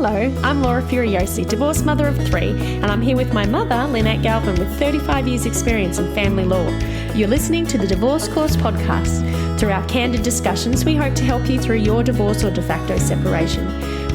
Hello, I'm Laura Furiosi, divorced mother of 3, and I'm here with my mother, Lynette Galvin, with 35 years' experience in family law. You're listening to the Divorce Course podcast. Through our candid discussions, we hope to help you through your divorce or de facto separation.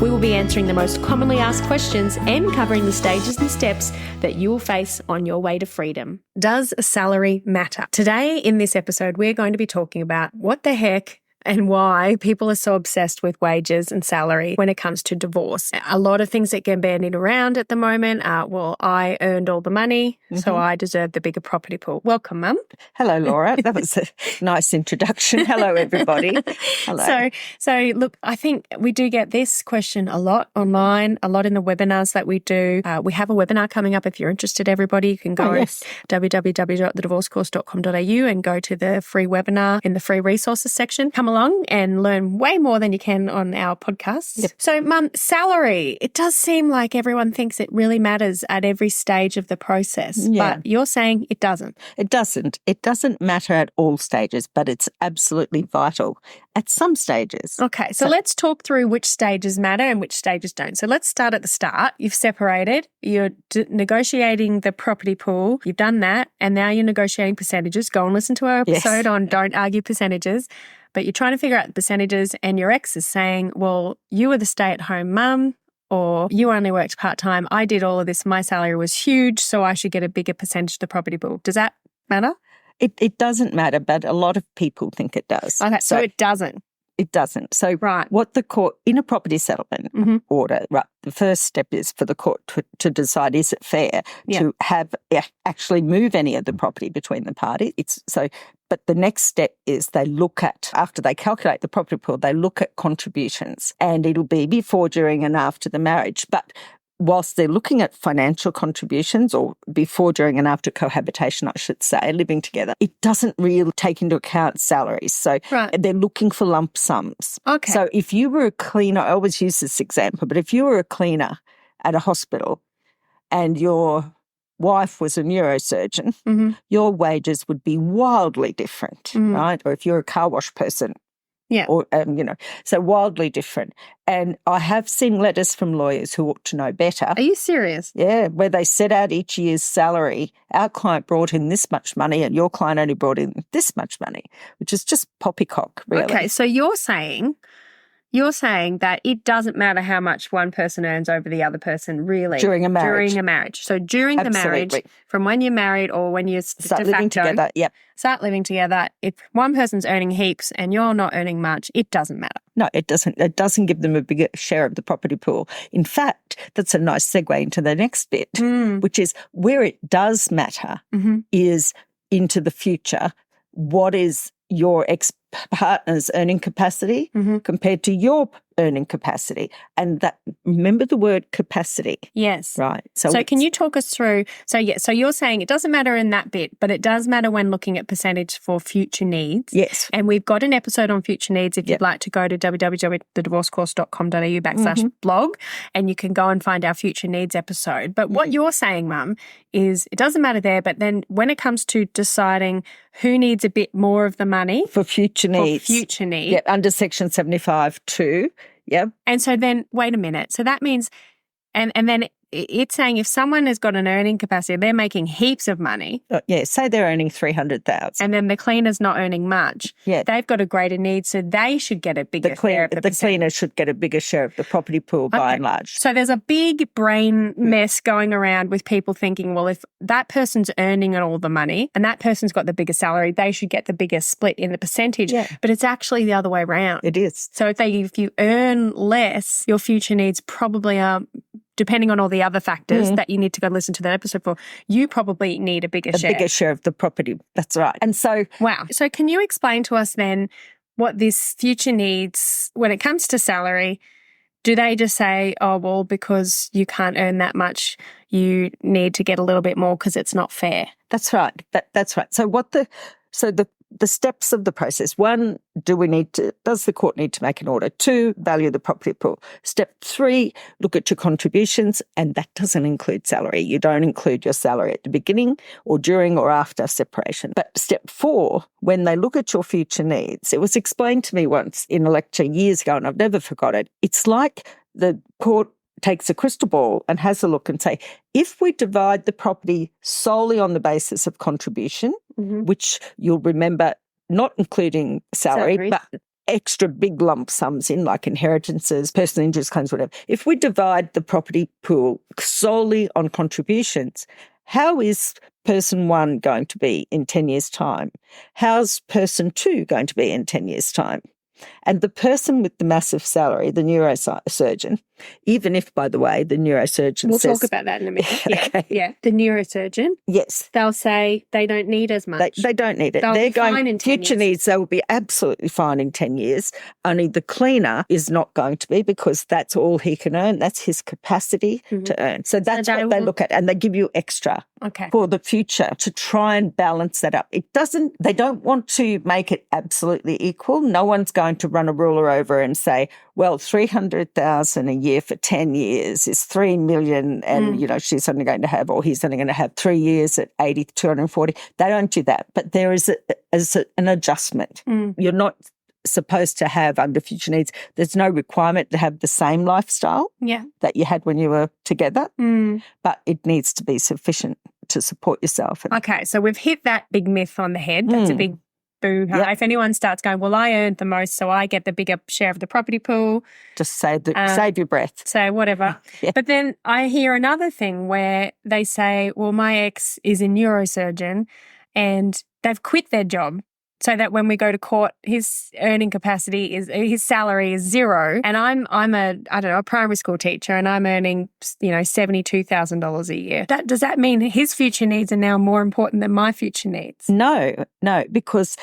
We will be answering the most commonly asked questions and covering the stages and steps that you will face on your way to freedom. Does salary matter? Today, in this episode, we're going to be talking about what the heck and why people are so obsessed with wages and salary when it comes to divorce. A lot of things that get bandied around at the moment are, well, I earned all the money, so I deserve the bigger property pool. Welcome, Mum. Hello, Laura. That was a nice introduction. Hello, everybody. Hello. So look, I think we do get this question a lot online, a lot in the webinars that we do. We have a webinar coming up. If you're interested, everybody, you can go www.thedivorcecourse.com.au and go to the free webinar in the free resources section. Come along and learn way more than you can on our podcasts. Yep. So, Mum, salary, it does seem like everyone thinks it really matters at every stage of the process, but you're saying it doesn't. It doesn't. It doesn't matter at all stages, but it's absolutely vital at some stages. Okay, so let's talk through which stages matter and which stages don't. So let's start at the start. You've separated, you're negotiating the property pool, you've done that, and now you're negotiating percentages. Go and listen to our episode on Don't Argue Percentages. But you're trying to figure out the percentages and your ex is saying, well, you were the stay-at-home mum or you only worked part-time. I did all of this. My salary was huge, so I should get a bigger percentage of the property pool. Does that matter? It doesn't matter, but a lot of people think it does. Okay, so it doesn't. It doesn't. So what the court, in a property settlement order, the first step is for the court to decide, is it fair to have actually move any of the property between the parties? But the next step is they look at, after they calculate the property pool, they look at contributions, and it'll be before, during and after the marriage. But whilst they're looking at financial contributions, or before, during and after cohabitation, I should say, living together, it doesn't really take into account salaries. So they're looking for lump sums. Okay. So if you were a cleaner, I always use this example, but if you were a cleaner at a hospital and your wife was a neurosurgeon, your wages would be wildly different, right? Or if you're a car wash person, or, so wildly different. And I have seen letters from lawyers who ought to know better. Are you serious? Yeah, where they set out each year's salary. Our client brought in this much money and your client only brought in this much money, which is just poppycock, really. Okay, so you're saying that it doesn't matter how much one person earns over the other person, really. During a marriage. So during the marriage, from when you're married or when you start living together, start living together, if one person's earning heaps and you're not earning much, it doesn't matter. No, it doesn't. It doesn't give them a bigger share of the property pool. In fact, that's a nice segue into the next bit, which is where it does matter is into the future. What is your ex-partner's earning capacity compared to your earning capacity? And that, remember the word capacity. Yes. Right. So can you talk us through, so you're saying it doesn't matter in that bit, but it does matter when looking at percentage for future needs. Yes. And we've got an episode on future needs if you'd like to go to www.thedivorcecourse.com.au/blog and you can go and find our future needs episode. But what you're saying, Mum, is it doesn't matter there, but then when it comes to deciding who needs a bit more of the money for future needs. Yeah, under Section 75(2). Yep. And so then, wait a minute. So that means, and then it's saying if someone has got an earning capacity, they're making heaps of money. Say they're earning $300,000. And then the cleaner's not earning much. Yeah. They've got a greater need, so they should get a bigger share of the cleaner should get a bigger share of the property pool by and large. So there's a big brain mess going around with people thinking, well, if that person's earning all the money and that person's got the bigger salary, they should get the bigger split in the percentage. Yeah. But it's actually the other way around. It is. So if you earn less, your future needs probably are, depending on all the other factors that you need to go listen to that episode for, you probably need a bigger share. A bigger share of the property. That's right. And so... Wow. So can you explain to us then what this future needs when it comes to salary? Do they just say, oh, well, because you can't earn that much, you need to get a little bit more because it's not fair? That's right. That's right. So the steps of the process. 1, does the court need to make an order? 2, value the property pool. Step 3, look at your contributions, and that doesn't include salary. You don't include your salary at the beginning or during or after separation. But step 4, when they look at your future needs, it was explained to me once in a lecture years ago, and I've never forgot it. It's like the court takes a crystal ball and has a look and say, if we divide the property solely on the basis of contribution, which you'll remember not including salary, but extra big lump sums in like inheritances, personal injuries claims, whatever. If we divide the property pool solely on contributions, how is person 1 going to be in 10 years' time? How's person 2 going to be in 10 years' time? And the person with the massive salary, the neurosurgeon, even if, by the way, the neurosurgeon we'll says... talk about that in a minute. Okay. Yeah. The neurosurgeon. Yes. They'll say they don't need as much. They don't need it. They'll They're be fine in 10 future years. needs, they will be absolutely fine in 10 years. Only the cleaner is not going to be, because that's all he can earn. That's his capacity to earn. So that's what they look at, and they give you extra for the future to try and balance that up. They don't want to make it absolutely equal. No one's going to run a ruler over and say, well, $300,000 a year for 10 years is $3 million, and she's only going to have, or he's only going to have 3 years at 80, 240. They don't do that, but there is an adjustment. You're not supposed to have, under future needs, there's no requirement to have the same lifestyle that you had when you were together, but it needs to be sufficient to support yourself. Okay, so we've hit that big myth on the head. That's a big boo-ha. If anyone starts going, well, I earned the most, so I get the bigger share of the property pool. Just save your breath. Say whatever. But then I hear another thing where they say, well, my ex is a neurosurgeon and they've quit their job, so that when we go to court, his earning capacity his salary is zero. And I'm a primary school teacher, and I'm earning, $72,000 a year. Does that mean his future needs are now more important than my future needs? No, because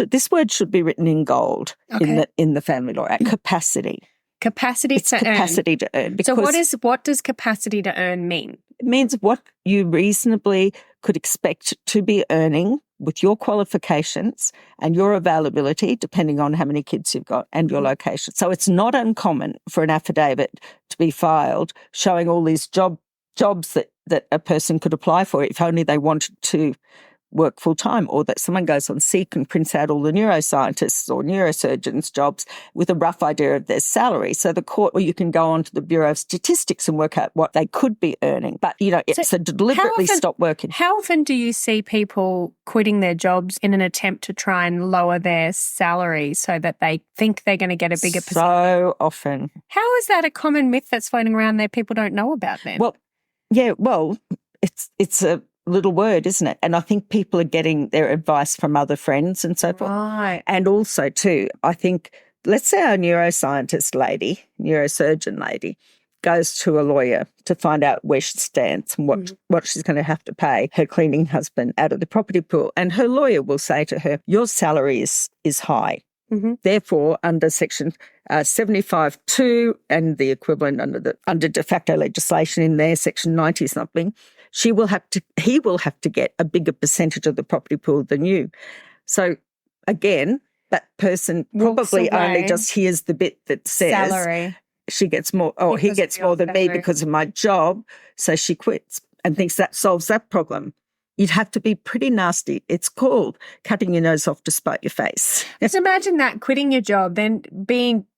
this word should be written in gold in the Family Law Act. Capacity. Capacity to earn. So what does capacity to earn mean? It means what you reasonably could expect to be earning with your qualifications and your availability, depending on how many kids you've got and your location. So it's not uncommon for an affidavit to be filed showing all these jobs that a person could apply for if only they wanted to work full-time, or that someone goes on Seek and prints out all the neuroscientists or neurosurgeons' jobs with a rough idea of their salary. So the court, or you can go on to the Bureau of Statistics and work out what they could be earning. But, it's a deliberately stop working. How often do you see people quitting their jobs in an attempt to try and lower their salary so that they think they're going to get a bigger percentage? So often. How is that a common myth that's floating around there people don't know about then? Well, it's a little word, isn't it? And I think people are getting their advice from other friends and so forth. Right. And also too, I think, let's say our neurosurgeon lady goes to a lawyer to find out where she stands and what she's going to have to pay her cleaning husband out of the property pool. And her lawyer will say to her, your salary is high. Therefore, under Section 75(2) and the equivalent under de facto legislation in there, Section 90 something, he will have to get a bigger percentage of the property pool than you. So again, that person probably only just hears the bit that says salary. She gets more, or he gets more than me because of my job, so she quits and thinks that solves that problem. You'd have to be pretty nasty. It's called cutting your nose off to spite your face. Just imagine that, quitting your job, then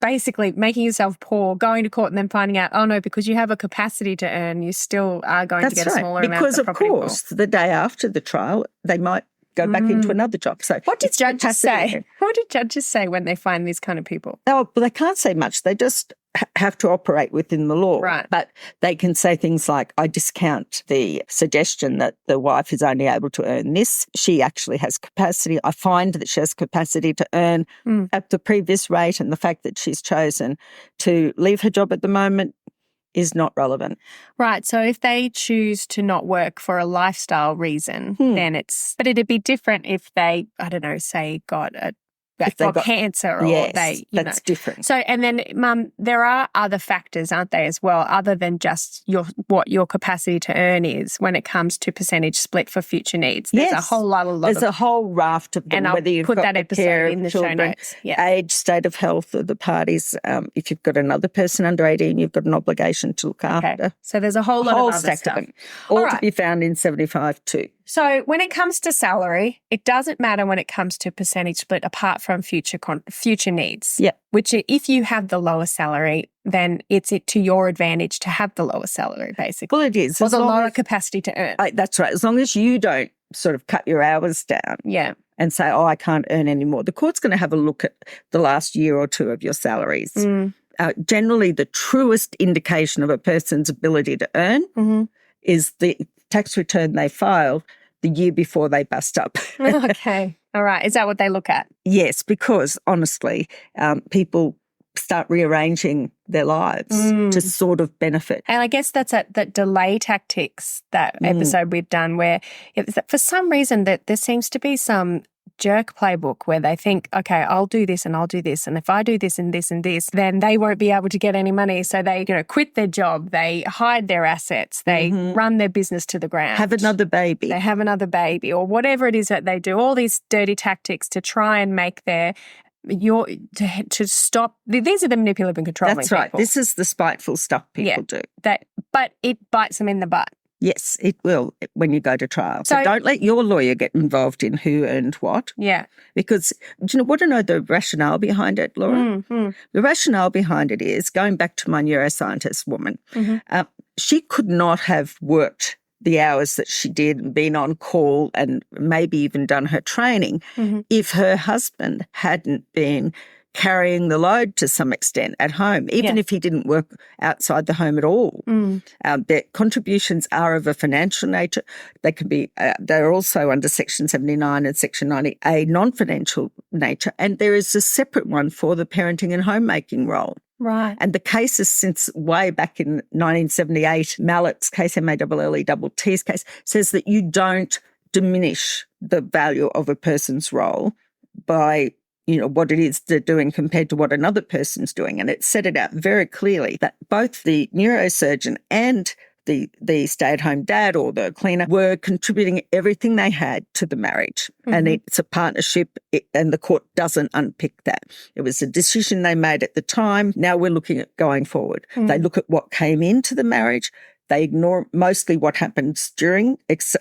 basically making yourself poor, going to court and then finding out, oh no, because you have a capacity to earn, you still are going to get a smaller amount because of the property pool. Because, of course, the day after the trial, they might go back into another job. So what did judges say? What did judges say when they find these kind of people? Oh, well, they can't say much. They just have to operate within the law. Right. But they can say things like, I discount the suggestion that the wife is only able to earn this. She actually has capacity. I find that she has capacity to earn at the previous rate, and the fact that she's chosen to leave her job at the moment is not relevant. Right. So if they choose to not work for a lifestyle reason, then but it'd be different if they, I don't know, say got cancer or that's different. So, and then, Mum, there are other factors, aren't they, as well, other than just what your capacity to earn is when it comes to percentage split for future needs. There's a whole There's a whole raft of them. And whether you've put got that episode care in the children, show notes. Age, state of health of the parties. If you've got another person under 18, you've got an obligation to look after. So there's a whole lot of other stack stuff. of them, all to be found in 75(2). So when it comes to salary, it doesn't matter when it comes to percentage split apart from future needs. Yeah. Which if you have the lower salary, then it's to your advantage to have the lower salary, basically. Well, it is. Or the lower capacity to earn. That's right. As long as you don't sort of cut your hours down. Yeah. And say, I can't earn any more. The court's going to have a look at the last year or two of your salaries. Generally, the truest indication of a person's ability to earn is the tax return they filed the year before they bust up. Okay. All right. Is that what they look at? Yes, because honestly, people start rearranging their lives to sort of benefit. And I guess that's that delay tactics, that episode we've done, where for some reason that there seems to be some jerk playbook where they think, okay, I'll do this and I'll do this, and if I do this and this and this, then they won't be able to get any money. So they, quit their job, they hide their assets, they run their business to the ground. Have another baby. They have another baby, or whatever it is that they do, all these dirty tactics to try and make to stop. These are the manipulative and controlling That's right. people. This is the spiteful stuff people do. But it bites them in the butt. Yes, it will when you go to trial. So don't let your lawyer get involved in who earned what. Yeah. Because want to know the rationale behind it, Laura? The rationale behind it is, going back to my neuroscientist woman, she could not have worked the hours that she did and been on call and maybe even done her training if her husband hadn't been carrying the load to some extent at home, even if he didn't work outside the home at all. Their contributions are of a financial nature. They can be, they're also under Section 79 and Section 90, a non-financial nature, and there is a separate one for the parenting and homemaking role. Right. And the cases since way back in 1978, Mallett's case, Mallet's case, says that you don't diminish the value of a person's role by what it is they're doing compared to what another person's doing. And it set it out very clearly that both the neurosurgeon and the stay-at-home dad or the cleaner were contributing everything they had to the marriage. And it's a partnership, and the court doesn't unpick that. It was a decision they made at the time. Now we're looking at going forward. They look at what came into the marriage. They ignore mostly what happens during,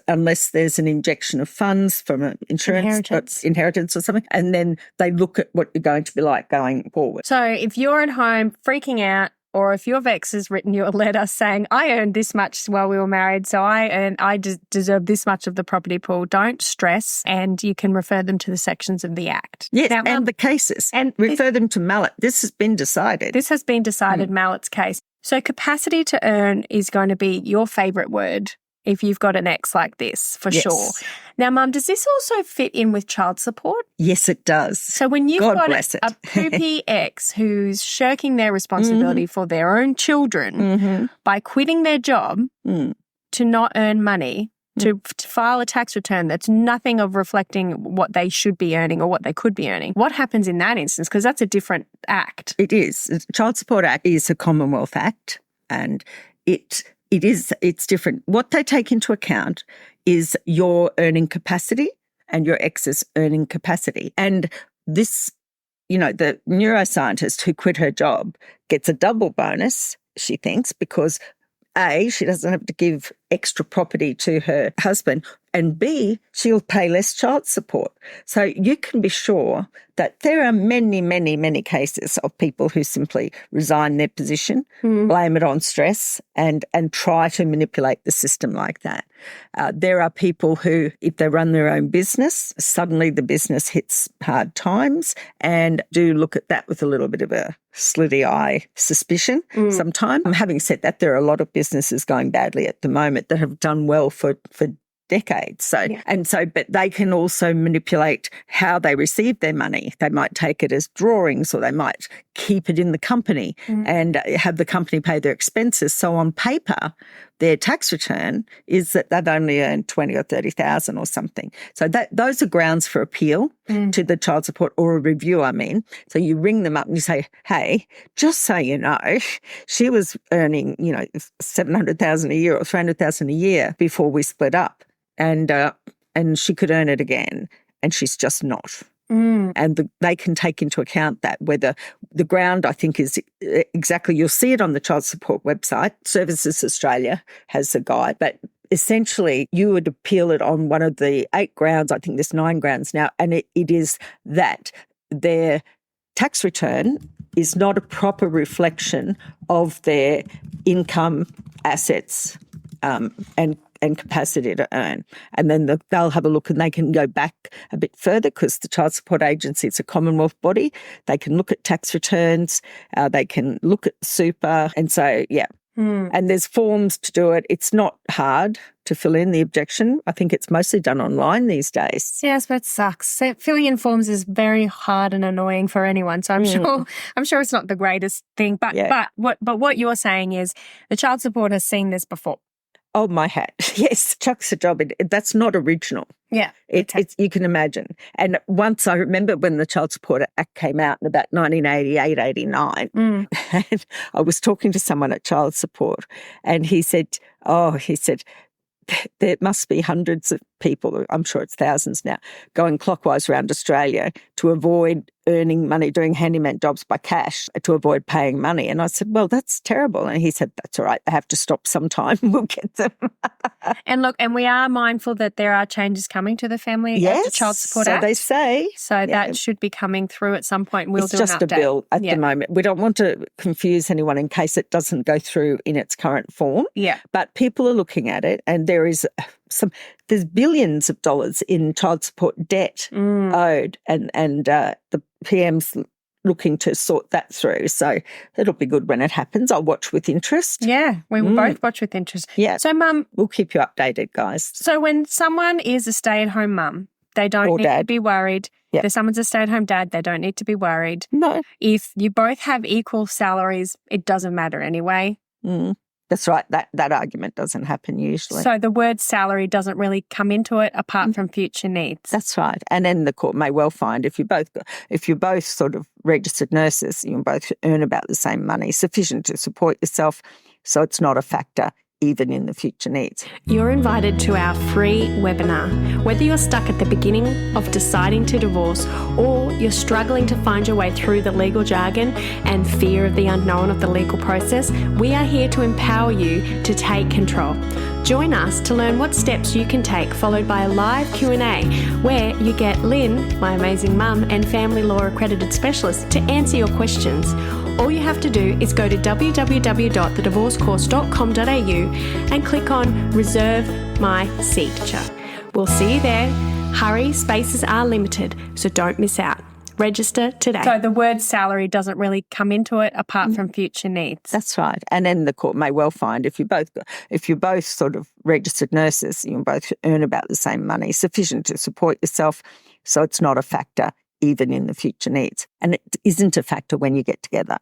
unless there's an injection of funds from an inheritance or something. And then they look at what you're going to be like going forward. So if you're at home freaking out, or if your ex has written you a letter saying, I earned this much while we were married, so I deserve this much of the property pool, don't stress, and you can refer them to the sections of the Act. Yes, now, and the cases. And refer them to Mallet. This has been decided. This has been decided, Mallet's case. So capacity to earn is going to be your favourite word if you've got an ex like this, for sure. Now, Mum, does this also fit in with child support? Yes, it does. So when you've got a poopy ex who's shirking their responsibility for their own children by quitting their job to not earn money, to file a tax return that's nothing of reflecting what they should be earning or what they could be earning, what happens in that instance? Because that's a different act. It is. The Child Support Act is a Commonwealth Act, and it's different. What they take into account is your earning capacity and your ex's earning capacity. And this, the neuroscientist who quit her job gets a double bonus, she thinks, because A, she doesn't have to give extra property to her husband, and B, she'll pay less child support. So you can be sure that there are many, many, many cases of people who simply resign their position, blame it on stress, and try to manipulate the system like that. There are people who, if they run their own business, suddenly the business hits hard times, and do look at that with a little bit of a slitty eye suspicion sometimes. Having said that, there are a lot of businesses going badly at the moment that have done well for decades. But they can also manipulate how they receive their money. They might take it as drawings, or they might keep it in the company and have the company pay their expenses. So on paper, their tax return is that they've only earned 20 or 30,000 or something. So those are grounds for appeal to the child support, or a review, I mean. So you ring them up and you say, hey, just so you know, she was earning, $700,000 a year or $300,000 a year before we split up. And she could earn it again, and she's just not. And they can take into account that, whether the ground, I think, is exactly, you'll see it on the Child Support website. Services Australia has a guide, but essentially you would appeal it on one of the 8 grounds. I think there's 9 grounds now, and it is that their tax return is not a proper reflection of their income, assets, and capacity to earn. And then they'll have a look and they can go back a bit further because the Child Support Agency is a Commonwealth body. They can look at tax returns, they can look at super. And so, yeah. And there's forms to do it. It's not hard to fill in the objection. I think it's mostly done online these days. Yes, but it sucks. So filling in forms is very hard and annoying for anyone. So I'm sure it's not the greatest thing. But what you're saying is the child support has seen this before. Oh, my hat. Yes, chucks a job. That's not original. Yeah. It's you can imagine. And once I remember when the Child Support Act came out in about 1988, 89, and I was talking to someone at Child Support and he said, there must be hundreds of people, I'm sure it's thousands now, going clockwise around Australia to avoid earning money, doing handyman jobs by cash to avoid paying money. And I said, well, that's terrible. And he said, that's all right. They have to stop sometime. We'll get them. And look, and we are mindful that there are changes coming to the Family Act, the Child Support Act. So they say. So that should be coming through at some point. We'll it's do just an update. a bill at the moment. We don't want to confuse anyone in case it doesn't go through in its current form. Yeah. But people are looking at it and there's billions of dollars in child support debt owed and the PM's looking to sort that through. So it'll be good when it happens. I'll watch with interest. Yeah, we will both watch with interest. Yeah. So, Mum. We'll keep you updated, guys. So when someone is a stay-at-home mum, they don't need to be worried. Yep. If someone's a stay-at-home dad, they don't need to be worried. No. If you both have equal salaries, it doesn't matter anyway. That's right. That argument doesn't happen usually. So the word salary doesn't really come into it apart from future needs. That's right. And then the court may well find if you're both sort of registered nurses, you both earn about the same money, sufficient to support yourself. So it's not a factor even in the future needs. You're invited to our free webinar. Whether you're stuck at the beginning of deciding to divorce or you're struggling to find your way through the legal jargon and fear of the unknown of the legal process, we are here to empower you to take control. Join us to learn what steps you can take, followed by a live Q&A where you get Lynn, my amazing mum and family law accredited specialist, to answer your questions. All you have to do is go to www.thedivorcecourse.com.au and click on Reserve My Seat. We'll see you there. Hurry, spaces are limited, so don't miss out. Register today. So the word salary doesn't really come into it apart from future needs. That's right. And then the court may well find if you're both sort of registered nurses, you both earn about the same money, sufficient to support yourself. So it's not a factor even in the future needs. And it isn't a factor when you get together,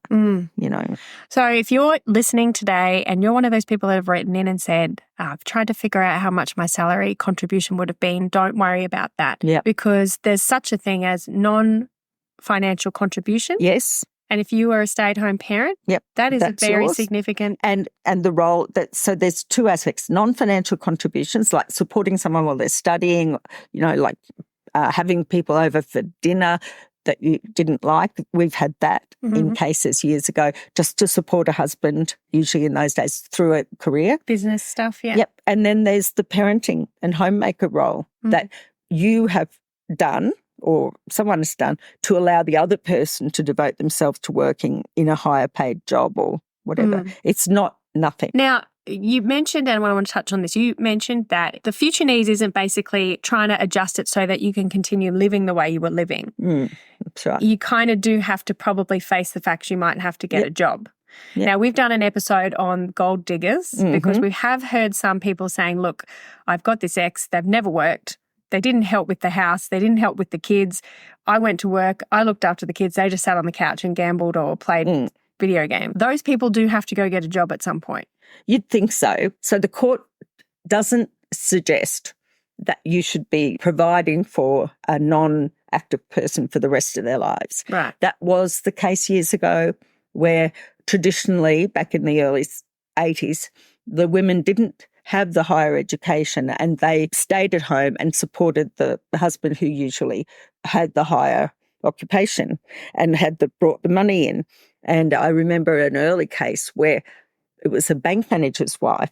So if you're listening today and you're one of those people that have written in and said, I've tried to figure out how much my salary contribution would have been, don't worry about that. Yep. Because there's such a thing as non-financial contribution. Yes. And if you are a stay-at-home parent, that is a very significant. And the role so there's 2 aspects: non-financial contributions, like supporting someone while they're studying, like having people over for dinner that you didn't like. We've had that in cases years ago, just to support a husband, usually in those days, through a career. Business stuff, yeah. Yep. And then there's the parenting and homemaker role that you have done or someone has done to allow the other person to devote themselves to working in a higher paid job or whatever. It's not nothing. Now, you mentioned, and I want to touch on this, you mentioned that the future needs isn't basically trying to adjust it so that you can continue living the way you were living. That's right. You kind of do have to probably face the fact you might have to get a job. Yep. Now, we've done an episode on gold diggers because we have heard some people saying, look, I've got this ex, they've never worked. They didn't help with the house. They didn't help with the kids. I went to work. I looked after the kids. They just sat on the couch and gambled or played video game. Those people do have to go get a job at some point. You'd think so. So the court doesn't suggest that you should be providing for a non-active person for the rest of their lives. Right. That was the case years ago where traditionally, back in the early 80s, the women didn't have the higher education and they stayed at home and supported the husband who usually had the higher occupation and brought the money in. And I remember an early case where it was a bank manager's wife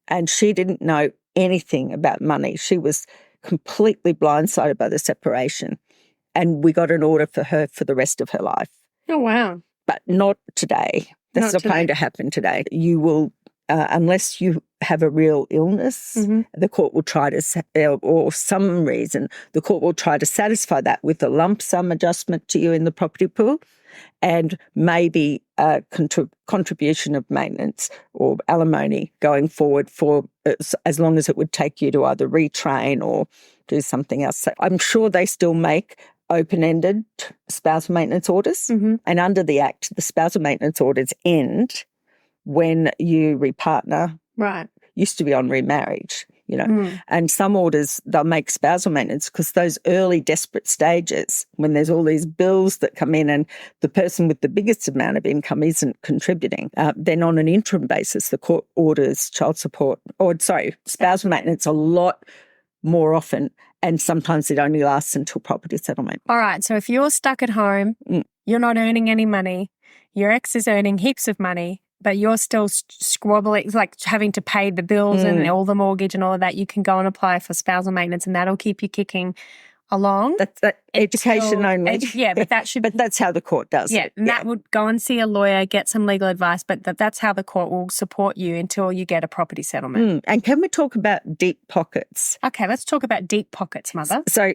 and she didn't know anything about money. She was completely blindsided by the separation. And we got an order for her for the rest of her life. Oh, wow. But not today. That's not going to happen today. You will, unless you have a real illness, the court will try to, or some reason, the court will try to satisfy that with a lump sum adjustment to you in the property pool and maybe a contribution of maintenance or alimony going forward for as long as it would take you to either retrain or do something else. So I'm sure they still make open-ended spousal maintenance orders. And under the Act, the spousal maintenance orders end when you repartner. Right. Used to be on remarriage, And some orders, they'll make spousal maintenance because those early desperate stages when there's all these bills that come in and the person with the biggest amount of income isn't contributing, then on an interim basis, the court orders spousal maintenance a lot more often, and sometimes it only lasts until property settlement. All right, so if you're stuck at home, you're not earning any money, your ex is earning heaps of money, but you're still squabbling, like having to pay the bills and all the mortgage and all of that, you can go and apply for spousal maintenance and that'll keep you kicking along. That's education only. But that should... But that's how the court does it. And that would go and see a lawyer, get some legal advice, but that's how the court will support you until you get a property settlement. And can we talk about deep pockets? Okay, let's talk about deep pockets, Mother. So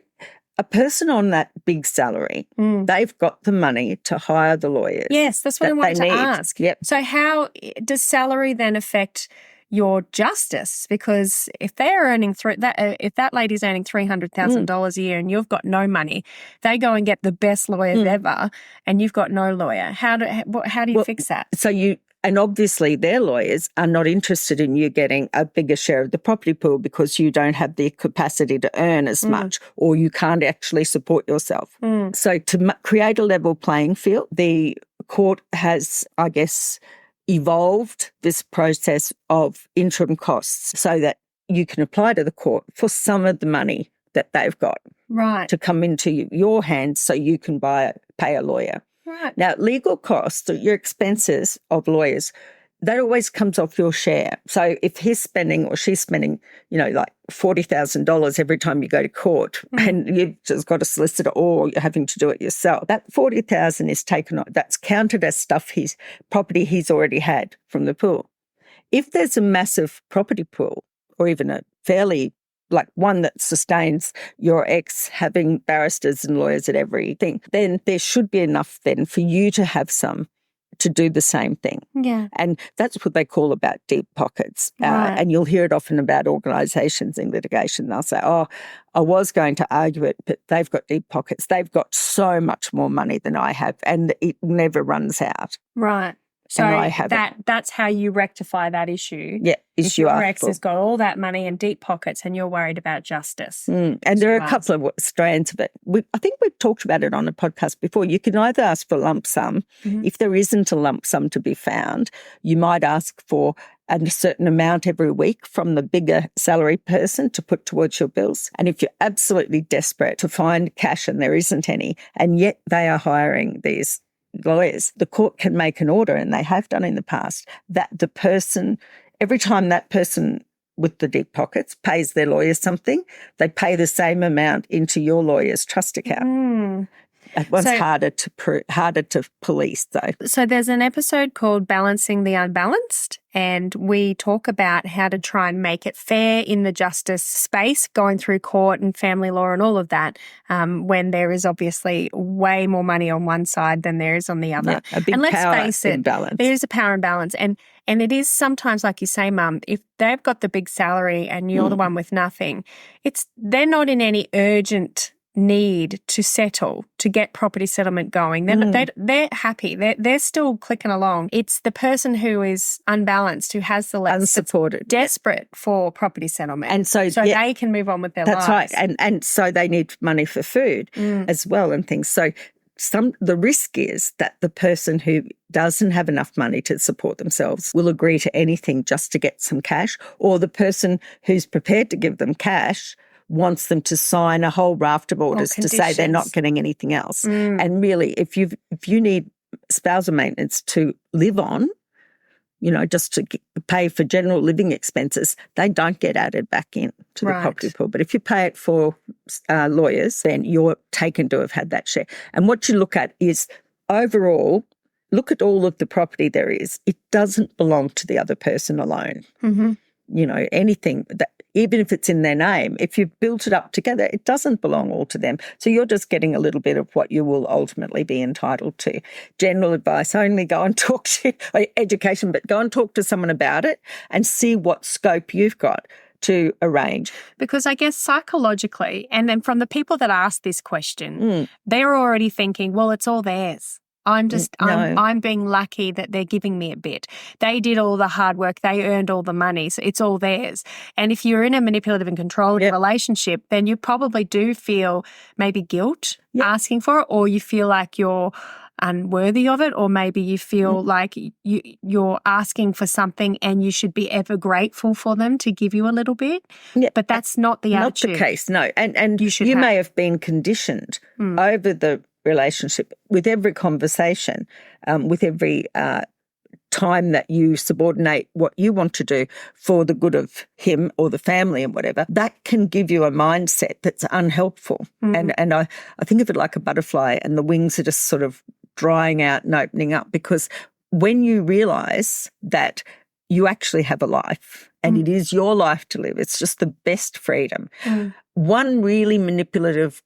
a person on that big salary, they've got the money to hire the lawyers. Yes, that's what I wanted to ask. Yep. So how does salary then affect your justice? Because if they're earning if that lady's earning $300,000 a year and you've got no money, they go and get the best lawyers ever, and you've got no lawyer. How do you fix that? And obviously their lawyers are not interested in you getting a bigger share of the property pool because you don't have the capacity to earn as much or you can't actually support yourself. So to create a level playing field, the court has, I guess, evolved this process of interim costs so that you can apply to the court for some of the money that they've got to come into your hands so you can pay a lawyer. Right. Now, legal costs, your expenses of lawyers, that always comes off your share. So if he's spending or she's spending, like $40,000 every time you go to court and you've just got a solicitor or you're having to do it yourself, that $40,000 is taken off. That's counted as property he's already had from the pool. If there's a massive property pool or even a fairly like one that sustains your ex having barristers and lawyers at everything, then there should be enough then for you to have some to do the same thing. Yeah. And that's what they call about deep pockets. And you'll hear it often about organisations in litigation. They'll say, I was going to argue it, but they've got deep pockets. They've got so much more money than I have, and it never runs out. Right. So that's how you rectify that issue. Yeah, if your ex has got all that money and deep pockets and you're worried about justice. And there are a couple of strands of it. I think we've talked about it on a podcast before. You can either ask for a lump sum. If there isn't a lump sum to be found, you might ask for a certain amount every week from the bigger salary person to put towards your bills. And if you're absolutely desperate to find cash and there isn't any, and yet they are hiring these lawyers, the court can make an order, and they have done in the past, that the person, every time that person with the deep pockets pays their lawyer something, they pay the same amount into your lawyer's trust account. That one's harder to police, though. So there's an episode called Balancing the Unbalanced, and we talk about how to try and make it fair in the justice space, going through court and family law and all of that, when there is obviously way more money on one side than there is on the other. Yeah, a big power imbalance. There is a power imbalance. And it is sometimes, like you say, Mum, if they've got the big salary and you're the one with nothing, they're not in any urgent need to settle, to get property settlement going. They're happy. They're still clicking along. It's the person who is unbalanced, who has the less, unsupported, desperate for property settlement. And so they can move on with their lives. That's right. And so they need money for food as well and things. So the risk is that the person who doesn't have enough money to support themselves will agree to anything just to get some cash, or the person who's prepared to give them cash wants them to sign a whole raft of orders to say they're not getting anything else. And really, if you need spousal maintenance to live on, just to pay for general living expenses, they don't get added back in to the property pool. But if you pay it for lawyers, then you're taken to have had that share. And what you look at is overall, look at all of the property there is. It doesn't belong to the other person alone. Mm-hmm. Anything that, even if it's in their name, if you've built it up together, it doesn't belong all to them. So you're just getting a little bit of what you will ultimately be entitled to. General advice only, go and talk to education, but go and talk to someone about it and see what scope you've got to arrange. Because I guess psychologically, and then from the people that ask this question, they're already thinking, well, it's all theirs. I'm being lucky that they're giving me a bit. They did all the hard work. They earned all the money. So it's all theirs. And if you're in a manipulative and controlling relationship, then you probably do feel maybe guilt asking for it, or you feel like you're unworthy of it, or maybe you feel like you're asking for something and you should be ever grateful for them to give you a little bit. Yeah. But that's not the attitude. Not the case, no. And you may have been conditioned over the relationship, with every conversation, with every time that you subordinate what you want to do for the good of him or the family and whatever, that can give you a mindset that's unhelpful. And I think of it like a butterfly, and the wings are just sort of drying out and opening up, because when you realise that you actually have a life and it is your life to live, it's just the best freedom. One really manipulative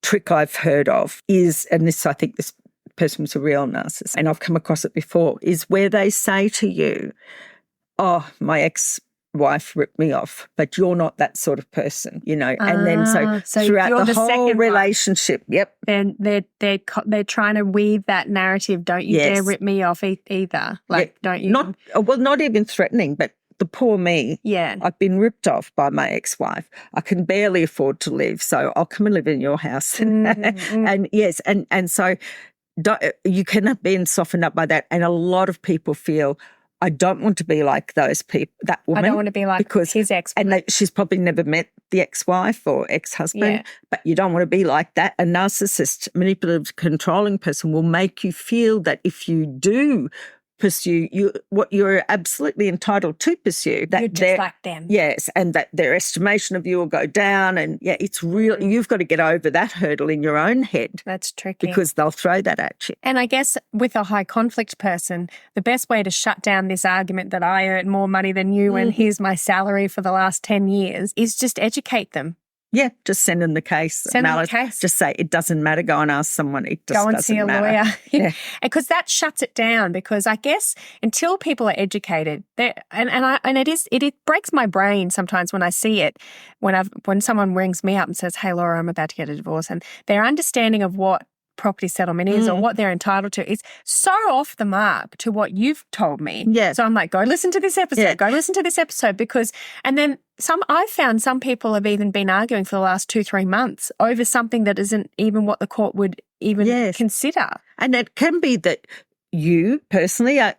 trick I've heard of is, and I think this person was a real narcissist, and I've come across it before, is where they say to you, oh, my ex-wife ripped me off, but you're not that sort of person, and then so throughout the whole relationship, then they're trying to weave that narrative, don't you dare rip me off either. Don't you? Not even threatening, but the poor me. Yeah. I've been ripped off by my ex-wife. I can barely afford to live, so I'll come and live in your house. And yes, and so you cannot be softened up by that. And a lot of people feel, I don't want to be like those people, that woman. I don't want to be like his ex-wife. And she's probably never met the ex-wife or ex-husband, but you don't want to be like that. A narcissist, manipulative, controlling person will make you feel that if you do pursue what you're absolutely entitled to pursue, that you're just like them. Yes, and that their estimation of you will go down, and it's real. You've got to get over that hurdle in your own head. That's tricky, because they'll throw that at you. And I guess with a high conflict person, the best way to shut down this argument that I earn more money than you and here's my salary for the last 10 years is just educate them. Yeah, just send them the case. Send them the case. Just say, it doesn't matter. Go and ask someone. It just go and doesn't see a matter. lawyer. Yeah. Because that shuts it down, because I guess until people are educated, it breaks my brain sometimes when I see it, when someone rings me up and says, hey, Laura, I'm about to get a divorce, and their understanding of what property settlement is or what they're entitled to is so off the mark to what you've told me. Yeah. So I'm like, go listen to this episode, go listen to this episode, because, and then I've found some people have even been arguing for the last 2-3 months over something that isn't even what the court would even consider. And it can be that you personally are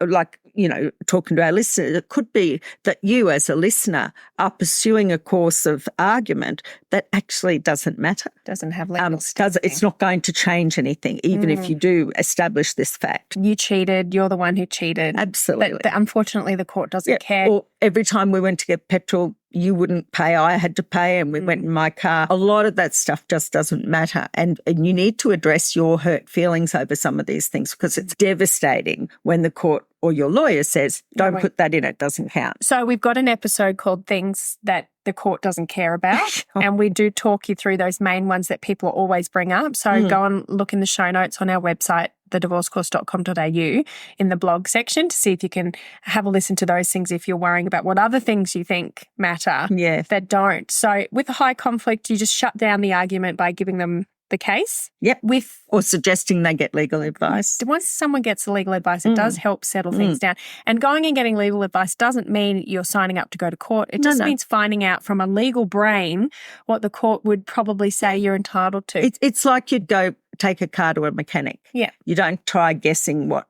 talking to our listeners, it could be that you as a listener are pursuing a course of argument that actually doesn't matter. Doesn't have legal it's not going to change anything, even if you do establish this fact. You cheated, you're the one who cheated. Absolutely. But unfortunately, the court doesn't care. Or every time we went to get petrol, you wouldn't pay, I had to pay, and we went in my car. A lot of that stuff just doesn't matter. And you need to address your hurt feelings over some of these things, because it's devastating when the court or your lawyer says, don't put that in, it doesn't count. So we've got an episode called Things That the Court Doesn't Care About, and we do talk you through those main ones that people always bring up. So go and look in the show notes on our website, thedivorcecourse.com.au, in the blog section, to see if you can have a listen to those things if you're worrying about what other things you think matter that don't. So with a high conflict, you just shut down the argument by giving them the case. Yep. Or suggesting they get legal advice. Once someone gets the legal advice, it does help settle things down. And going and getting legal advice doesn't mean you're signing up to go to court. It just means finding out from a legal brain what the court would probably say you're entitled to. It's like you'd go take a car to a mechanic. Yeah. You don't try guessing what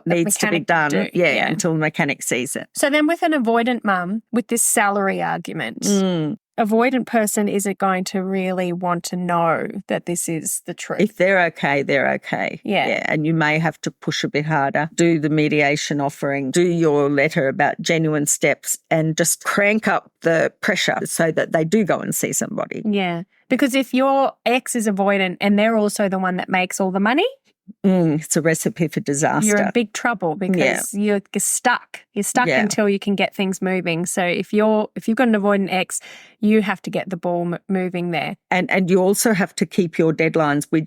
needs to be done until the mechanic sees it. So then with an avoidant mum, with this salary argument, avoidant person isn't going to really want to know that this is the truth. If they're okay, they're okay. Yeah. And you may have to push a bit harder, do the mediation offering, do your letter about genuine steps, and just crank up the pressure so that they do go and see somebody. Yeah. Because if your ex is avoidant and they're also the one that makes all the money, it's a recipe for disaster. you're in big trouble because you're stuck. You're stuck until you can get things moving. So if you've got an avoidant ex, you have to get the ball moving there. And you also have to keep your deadlines. We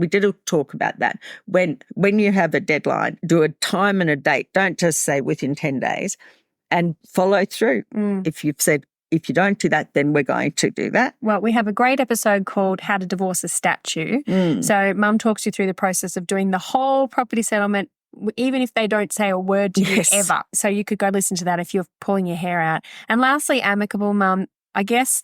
did talk about that. When you have a deadline, do a time and a date. Don't just say within 10 days, and follow through. If you've said, if you don't do that, then we're going to do that. Well, we have a great episode called How to Divorce a Statue. So Mum talks you through the process of doing the whole property settlement, even if they don't say a word to you ever. So you could go listen to that if you're pulling your hair out. And lastly, amicable, Mum, I guess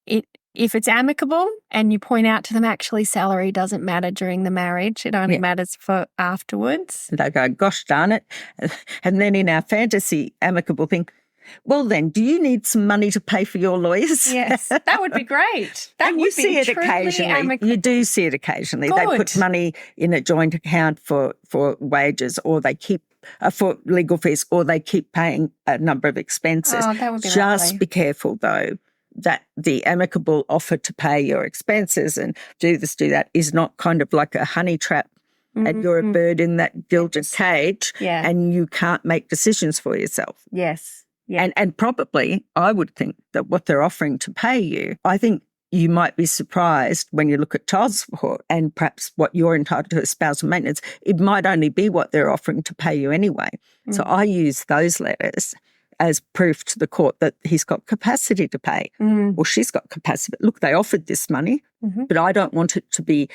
if it's amicable and you point out to them actually salary doesn't matter during the marriage, it only matters for afterwards. And they go, gosh darn it. And then in our fantasy amicable thing, well then, do you need some money to pay for your lawyers? Yes, that would be great. That and would you see it occasionally. amicable. You do see it occasionally. Good. They put money in a joint account for wages, or they keep for legal fees, or they keep paying a number of expenses. Oh, that would be Just lovely. be careful though that the amicable offer to pay your expenses and do this, do that is not kind of like a honey trap. And you're a bird in that gilded cage, and you can't make decisions for yourself. Yes. Yeah. And probably I would think that what they're offering to pay you, I think you might be surprised when you look at child support and perhaps what you're entitled to as spousal maintenance, it might only be what they're offering to pay you anyway. So I use those letters as proof to the court that he's got capacity to pay or she's got capacity. Look, they offered this money, but I don't want it to be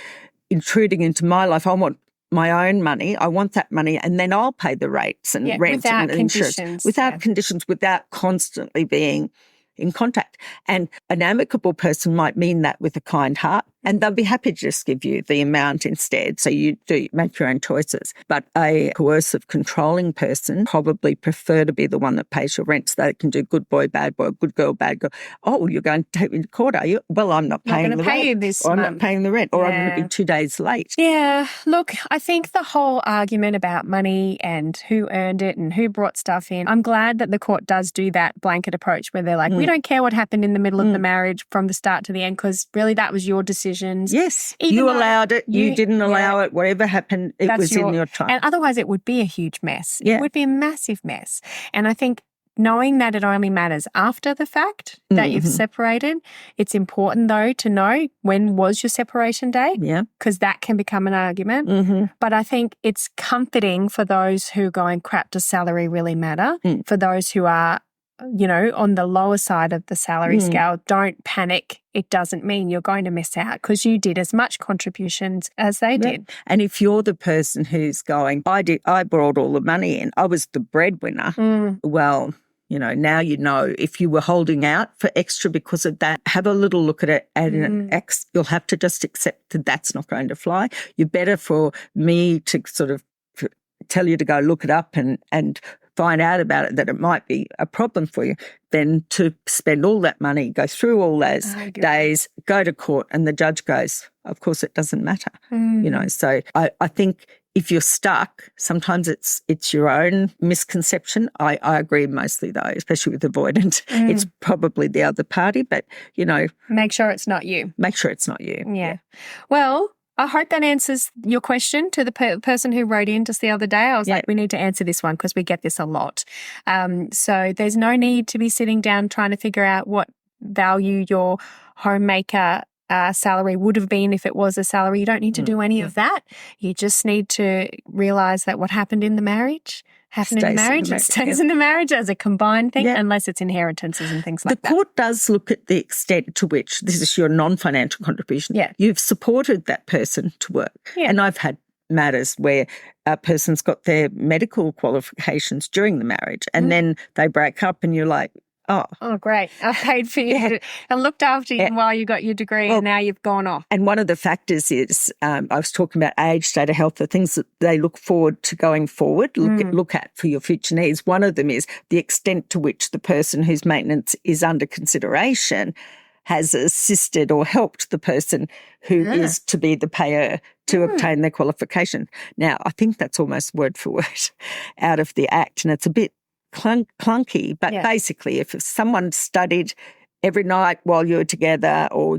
intruding into my life. I want my own money. I want that money, and then I'll pay the rates and rent and insurance without conditions, without constantly being in contact. And an amicable person might mean that with a kind heart, and they'll be happy to just give you the amount instead. So you do make your own choices. But a coercive, controlling person probably prefer to be the one that pays your rent so they can do good boy, good girl, bad girl. Oh, you're going to take me to court, are you? Well, I'm not paying the rent. Or I'm not paying the rent, or I'm going to be 2 days late. Yeah. Look, I think the whole argument about money and who earned it and who brought stuff in, I'm glad that the court does do that blanket approach where they're like, we don't care what happened in the middle of the marriage from the start to the end, because really that was your decisions. Yes. You allowed it. You didn't allow it. Whatever happened, it was in your time. And otherwise it would be a huge mess. Yeah. It would be a massive mess. And I think knowing that it only matters after the fact that you've separated, it's important though to know when was your separation day, because that can become an argument. But I think it's comforting for those who are going, crap, does salary really matter? For those who are, you know, on the lower side of the salary scale, don't panic. It doesn't mean you're going to miss out because you did as much contributions as they did. And if you're the person who's going, I brought all the money in, I was the breadwinner, well, you know, now you know if you were holding out for extra because of that, have a little look at it and you'll have to just accept that that's not going to fly. You're better for me to sort of tell you to go look it up and find out about it, that it might be a problem for you, than to spend all that money, go through all those days, go to court, and the judge goes, of course it doesn't matter. You know, so I think if you're stuck, sometimes it's your own misconception. I agree mostly though, especially with avoidant. It's probably the other party, but, you know. Make sure it's not you. Make sure it's not you. Yeah. Well, I hope that answers your question to the person who wrote in just the other day. I was like, we need to answer this one because we get this a lot. So there's no need to be sitting down trying to figure out what value your homemaker salary would have been if it was a salary. You don't need to do any of that. You just need to realise that what happened in the marriage happened in the marriage. It stays in the marriage as a combined thing, unless it's inheritances and things like that. The court does look at the extent to which this is your non-financial contribution. You've supported that person to work. And I've had matters where a person's got their medical qualifications during the marriage and then they break up and you're like, Oh, great. I paid for you and looked after you while you got your degree, and now you've gone off. And one of the factors is, I was talking about age, state of health, the things that they look forward to going forward, look at for your future needs. One of them is the extent to which the person whose maintenance is under consideration has assisted or helped the person who is to be the payer to obtain their qualification. Now, I think that's almost word for word out of the Act, and it's a bit clunky, but basically if someone studied every night while you were together, or,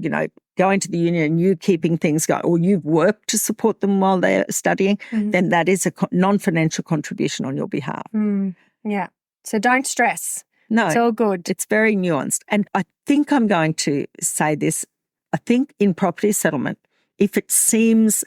going to the union and you keeping things going, or you've worked to support them while they're studying, then that is a non-financial contribution on your behalf. Yeah. So don't stress. No. It's all good. It's very nuanced. And I think I'm going to say this. I think in property settlement, if it seems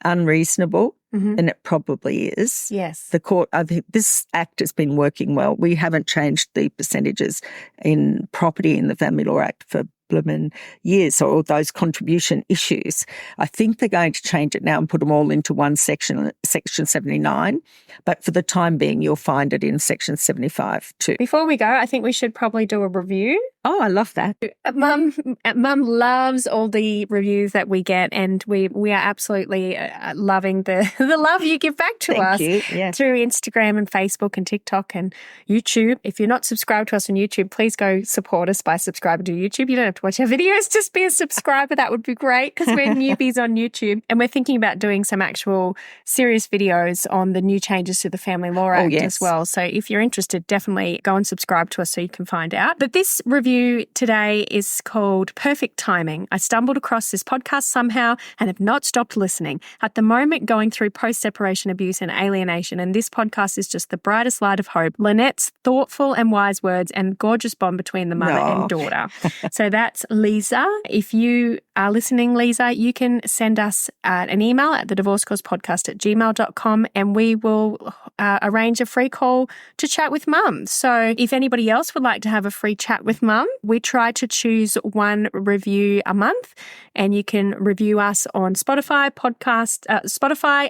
unreasonable, and it probably is. Yes. The court, I think this Act has been working well. We haven't changed the percentages in property in the Family Law Act for blooming years, or those contribution issues. I think they're going to change it now and put them all into one section, Section 79. But for the time being, you'll find it in Section 75 too. Before we go, I think we should probably do a review. Oh, I love that. Mum loves all the reviews that we get, and we are absolutely loving the love you give back to us through Instagram and Facebook and TikTok and YouTube. If you're not subscribed to us on YouTube, please go support us by subscribing to YouTube. You don't have to watch our videos, just be a subscriber. That would be great, because we're newbies on YouTube, and we're thinking about doing some actual serious videos on the new changes to the Family Law Act as well. So if you're interested, definitely go and subscribe to us so you can find out. But this review today is called Perfect Timing. I stumbled across this podcast somehow and have not stopped listening. At the moment, going through post-separation abuse and alienation, and this podcast is just the brightest light of hope. Lynette's thoughtful and wise words and gorgeous bond between the mother and daughter. So that's Lisa. If you are listening, Lisa, you can send us an email at thedivorcecourspodcast@gmail.com, and we will arrange a free call to chat with Mum. So if anybody else would like to have a free chat with Mum, we try to choose one review a month, and you can review us on Spotify,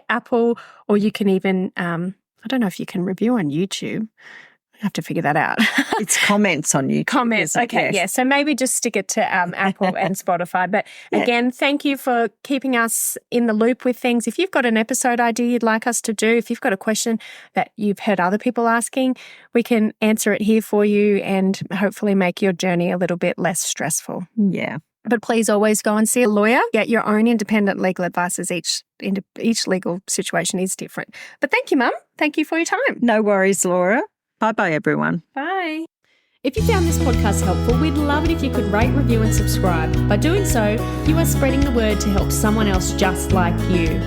Apple, or you can even, I don't know if you can review on YouTube. I have to figure that out. It's comments on YouTube. Comments, okay, yeah. So maybe just stick it to Apple and Spotify. But again, thank you for keeping us in the loop with things. If you've got an episode idea you'd like us to do, if you've got a question that you've heard other people asking, we can answer it here for you and hopefully make your journey a little bit less stressful. Yeah. But please always go and see a lawyer. Get your own independent legal advice, as each legal situation is different. But thank you, Mum. Thank you for your time. No worries, Laura. Bye-bye, everyone. Bye. If you found this podcast helpful, we'd love it if you could rate, review and subscribe. By doing so, you are spreading the word to help someone else just like you.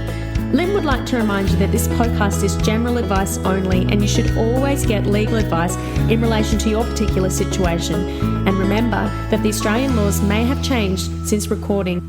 Lynn would like to remind you that this podcast is general advice only, and you should always get legal advice in relation to your particular situation. And remember that the Australian laws may have changed since recording.